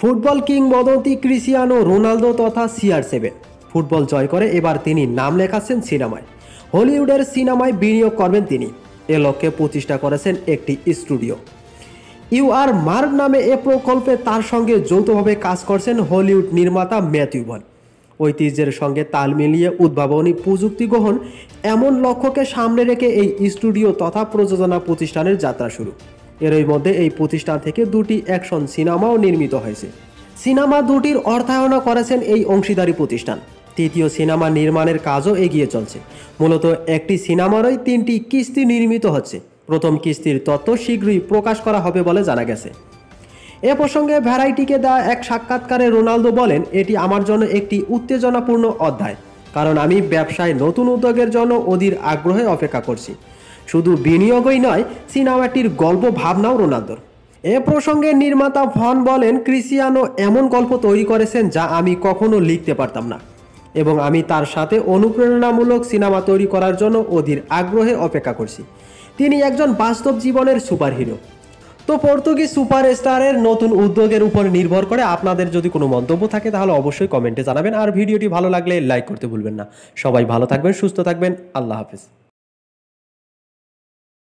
Football কিংবদন্তি Cristiano Ronaldo তথা CR7 football জয় করে এবার তিনি নাম লেখাচ্ছেন সিনেমায়। হলিউডের সিনেমায় বিনিয়োগ করবেন তিনি। এ লক্ষ্যে প্রতিষ্ঠা করেছেন একটি স্টুডিও। UR মার্ক নামে এ প্রকল্পে তার সঙ্গে যৌথভাবে কাজ করছেন হলিউড নির্মাতা ম্যাথিউ ভন। ঐতিহ্যের সঙ্গে তাল মিলিয়ে উদ্ভাবনী প্রযুক্তি গ্রহণ, এমন লক্ষ্যকে সামনে রেখে এই স্টুডিও তথা প্রযোজনা প্রতিষ্ঠানের যাত্রা শুরু। এরই মধ্যে এই প্রতিষ্ঠান থেকে দুটি অ্যাকশন সিনেমাও নির্মিত হয়েছে। সিনেমা দুটির অর্থায়ন করেছেন এই অংশীদারি প্রতিষ্ঠান। তৃতীয় সিনেমা নির্মাণের কাজও এগিয়ে চলছে। মূলত একটি সিনেমারই 3টি কিস্তি নির্মিত হচ্ছে। প্রথম কিস্তির তথ্য শীঘ্রই প্রকাশ করা হবে বলে জানা গেছে। এ প্রসঙ্গে ভ্যারাইটিকে দেওয়া এক সাক্ষাৎকারে রোনালদো বলেন, এটি আমার জন্য একটি উত্তেজনাপূর্ণ অধ্যায়, কারণ আমি ব্যবসায় নতুন উদ্যোগের জন্য অধীর আগ্রহে অপেক্ষা করছি। শুধু বিনিয়োগই নয়, সিনেমাটির গল্প ভাবনাও রোনালদোর। এ প্রসঙ্গে নির্মাতা ভন বলেন, ক্রিস্টিয়ানো এমন গল্প তৈরি করেছেন যা আমি কখনো লিখতে পারতাম না, এবং আমি তার সাথে অনুপ্রেরণামূলক সিনেমা তৈরি করার জন্য অধীর আগ্রহে অপেক্ষা করছি। তিনি একজন বাস্তব জীবনের সুপারহিরো। তো পর্তুগিজ সুপারস্টারের নতুন উদ্যোগের উপর নির্ভর করে আপনাদের যদি কোনো মন্তব্য থাকে তাহলে অবশ্যই কমেন্টে জানাবেন। আর ভিডিওটি ভালো লাগলে লাইক করতে ভুলবেন না। সবাই ভালো থাকবেন, সুস্থ থাকবেন। আল্লাহ হাফেজ।